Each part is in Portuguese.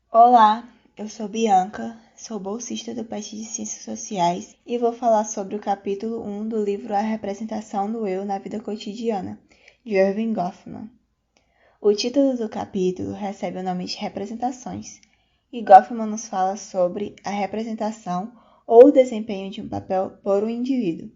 Olá, eu sou Bianca, sou bolsista do PET de Ciências Sociais e vou falar sobre o capítulo 1 do livro A Representação do Eu na Vida Cotidiana, de Erving Goffman. O título do capítulo recebe o nome de Representações, e Goffman nos fala sobre a representação ou o desempenho de um papel por um indivíduo.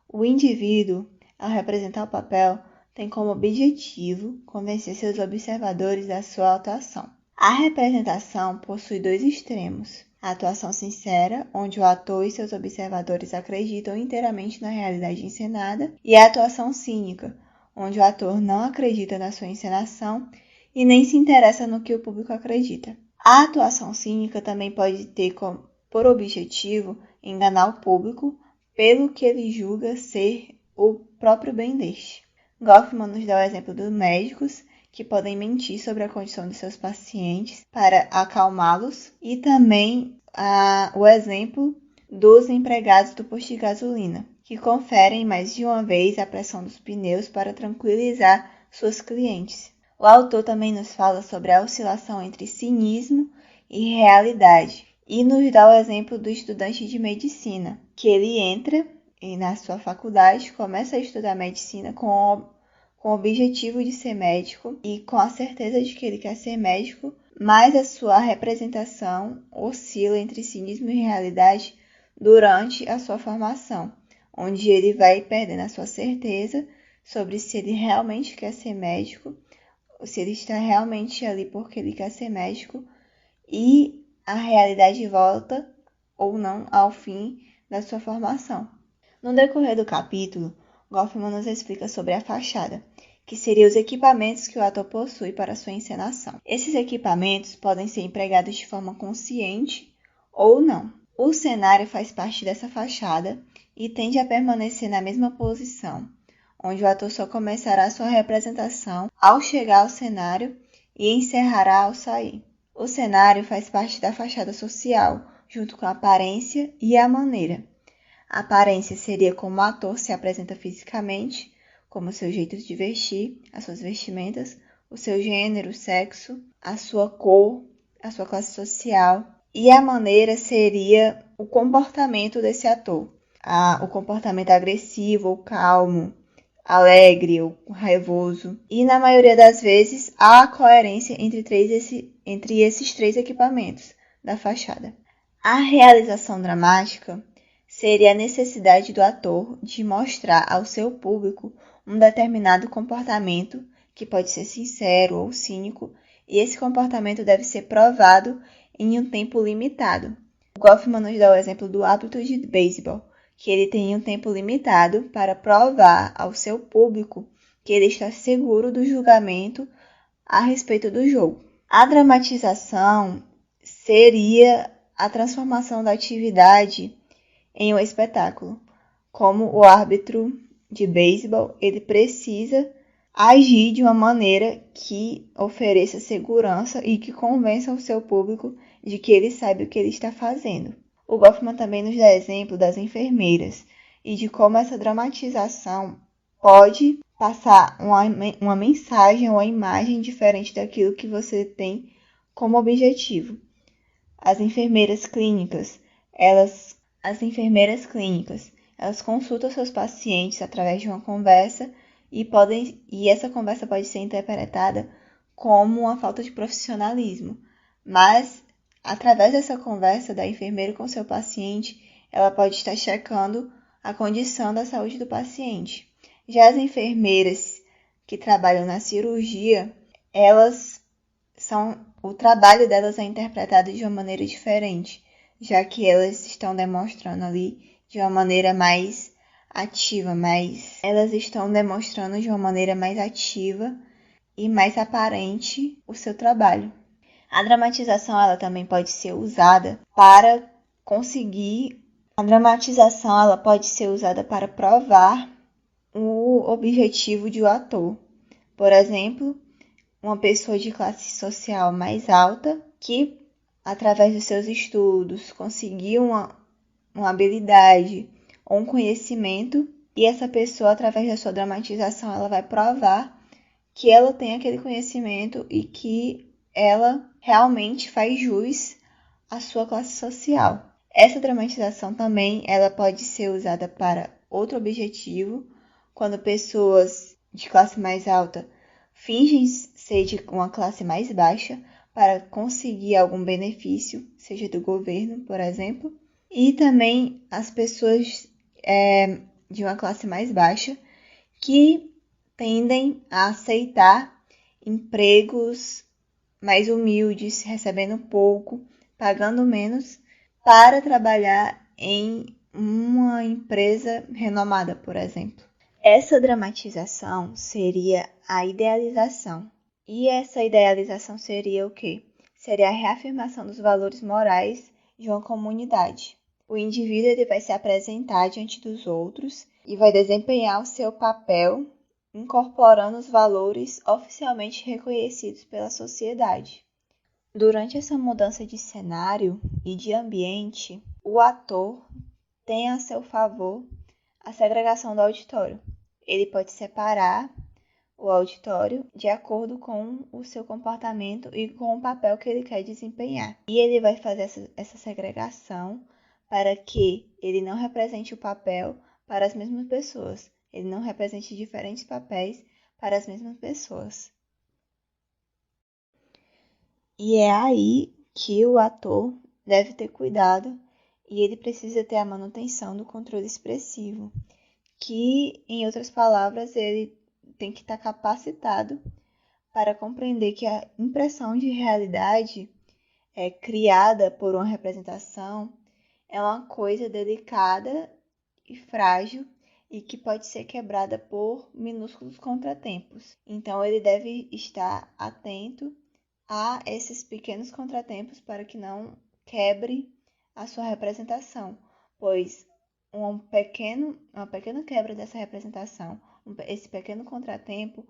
O indivíduo, ao representar o papel, tem como objetivo convencer seus observadores da sua atuação. A representação possui dois extremos: a atuação sincera, onde o ator e seus observadores acreditam inteiramente na realidade encenada, e a atuação cínica, onde o ator não acredita na sua encenação e nem se interessa no que o público acredita. A atuação cínica também pode ter por objetivo enganar o público pelo que ele julga ser o próprio bem deste. Goffman nos dá o exemplo dos médicos, que podem mentir sobre a condição de seus pacientes para acalmá-los, e também o exemplo dos empregados do posto de gasolina, que conferem mais de uma vez a pressão dos pneus para tranquilizar suas clientes. O autor também nos fala sobre a oscilação entre cinismo e realidade, e nos dá o exemplo do estudante de medicina, que ele entra e na sua faculdade começa a estudar medicina com o objetivo de ser médico e com a certeza de que ele quer ser médico, mas a sua representação oscila entre cinismo e realidade durante a sua formação, onde ele vai perdendo a sua certeza sobre se ele realmente quer ser médico, ou se ele está realmente ali porque ele quer ser médico, e a realidade volta ou não ao fim da sua formação. No decorrer do capítulo, Goffman nos explica sobre a fachada, que seriam os equipamentos que o ator possui para sua encenação. Esses equipamentos podem ser empregados de forma consciente ou não. O cenário faz parte dessa fachada e tende a permanecer na mesma posição, onde o ator só começará sua representação ao chegar ao cenário e encerrará ao sair. O cenário faz parte da fachada social, junto com a aparência e a maneira. A aparência seria como o ator se apresenta fisicamente, como o seu jeito de vestir, as suas vestimentas, o seu gênero, sexo, a sua cor, a sua classe social. E a maneira seria o comportamento desse ator. O comportamento agressivo ou calmo, alegre ou raivoso. E na maioria das vezes há a coerência entre esses três equipamentos da fachada. A realização dramática seria a necessidade do ator de mostrar ao seu público um determinado comportamento, que pode ser sincero ou cínico, e esse comportamento deve ser provado em um tempo limitado. Goffman nos dá o exemplo do árbitro de beisebol, que ele tem um tempo limitado para provar ao seu público que ele está seguro do julgamento a respeito do jogo. A dramatização seria a transformação da atividade em um espetáculo. Como o árbitro de beisebol, ele precisa agir de uma maneira que ofereça segurança e que convença o seu público de que ele sabe o que ele está fazendo. O Goffman também nos dá exemplo das enfermeiras e de como essa dramatização pode passar uma mensagem ou uma imagem diferente daquilo que você tem como objetivo. As enfermeiras clínicas, elas consultam seus pacientes através de uma conversa e essa conversa pode ser interpretada como uma falta de profissionalismo. Mas, através dessa conversa da enfermeira com seu paciente, ela pode estar checando a condição da saúde do paciente. Já as enfermeiras que trabalham na cirurgia, o trabalho delas é interpretado de uma maneira diferente, já que elas estão demonstrando ali de uma maneira mais ativa, e mais aparente o seu trabalho. A dramatização ela também pode ser usada para provar o objetivo de um ator. Por exemplo, uma pessoa de classe social mais alta que, através dos seus estudos, conseguiu uma habilidade ou um conhecimento, e essa pessoa, através da sua dramatização, ela vai provar que ela tem aquele conhecimento e que ela realmente faz jus à sua classe social. Essa dramatização também ela pode ser usada para outro objetivo, quando pessoas de classe mais alta fingem ser de uma classe mais baixa para conseguir algum benefício, seja do governo, por exemplo, e também as pessoas de uma classe mais baixa que tendem a aceitar empregos mais humildes, recebendo pouco, pagando menos, para trabalhar em uma empresa renomada, por exemplo. Essa dramatização seria a idealização. E essa idealização seria o quê? Seria a reafirmação dos valores morais de uma comunidade. O indivíduo ele vai se apresentar diante dos outros e vai desempenhar o seu papel incorporando os valores oficialmente reconhecidos pela sociedade. Durante essa mudança de cenário e de ambiente, o ator tem a seu favor a segregação do auditório. Ele pode separar o auditório de acordo com o seu comportamento e com o papel que ele quer desempenhar. E ele vai fazer essa segregação para que ele não represente o papel para as mesmas pessoas. Ele não represente diferentes papéis para as mesmas pessoas. E é aí que o ator deve ter cuidado e ele precisa ter a manutenção do controle expressivo, que, em outras palavras, ele tem que estar capacitado para compreender que a impressão de realidade criada por uma representação é uma coisa delicada e frágil e que pode ser quebrada por minúsculos contratempos. Então, ele deve estar atento a esses pequenos contratempos para que não quebre a sua representação, pois uma pequena quebra dessa representação, esse pequeno contratempo,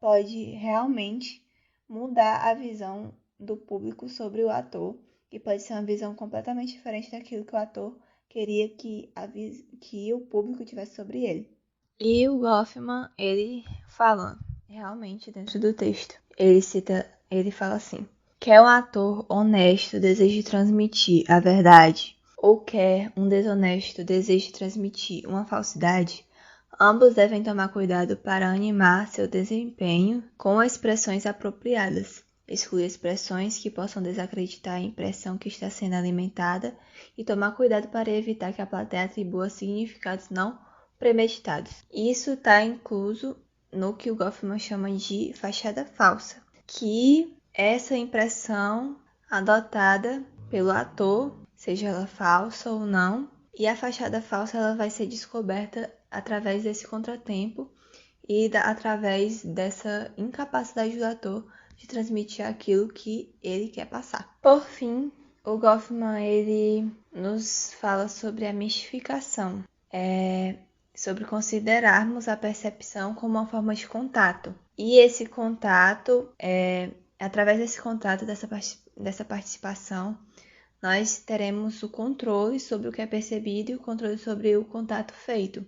pode realmente mudar a visão do público sobre o ator e pode ser uma visão completamente diferente daquilo que o ator queria que o público tivesse sobre ele. E o Goffman, ele fala realmente dentro do texto. Ele fala assim: quer um ator honesto deseje transmitir a verdade, ou quer um desonesto deseje transmitir uma falsidade, ambos devem tomar cuidado para animar seu desempenho com expressões apropriadas. Excluir expressões que possam desacreditar a impressão que está sendo alimentada e tomar cuidado para evitar que a plateia atribua significados não premeditados. Isso está incluso no que o Goffman chama de fachada falsa, que é essa impressão adotada pelo ator, seja ela falsa ou não, e a fachada falsa ela vai ser descoberta através desse contratempo e através dessa incapacidade do ator de transmitir aquilo que ele quer passar. Por fim, o Goffman ele nos fala sobre a mistificação, sobre considerarmos a percepção como uma forma de contato. E esse contato, através desse contato, dessa participação, nós teremos o controle sobre o que é percebido e o controle sobre o contato feito.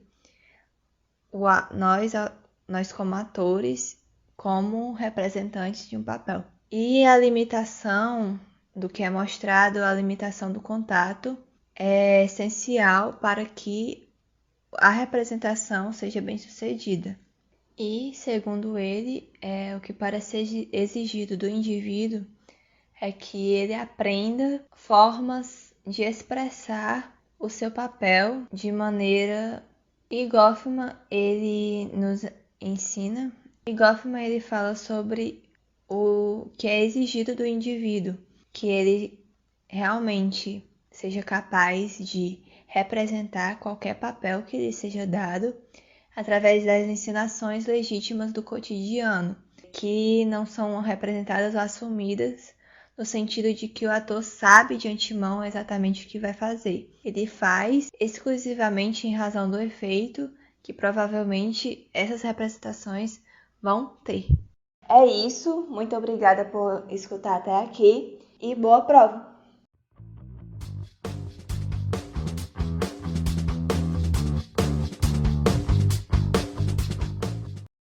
Nós como atores, como representantes de um papel. E a limitação do que é mostrado, a limitação do contato, é essencial para que a representação seja bem sucedida. E, segundo ele, o que parece exigido do indivíduo é que ele aprenda formas de expressar o seu papel de maneira. E Goffman, ele nos ensina, e Goffman ele fala sobre o que é exigido do indivíduo, que ele realmente seja capaz de representar qualquer papel que lhe seja dado através das ensinações legítimas do cotidiano, que não são representadas ou assumidas no sentido de que o ator sabe de antemão exatamente o que vai fazer. Ele faz exclusivamente em razão do efeito que provavelmente essas representações vão ter. É isso, muito obrigada por escutar até aqui e boa prova!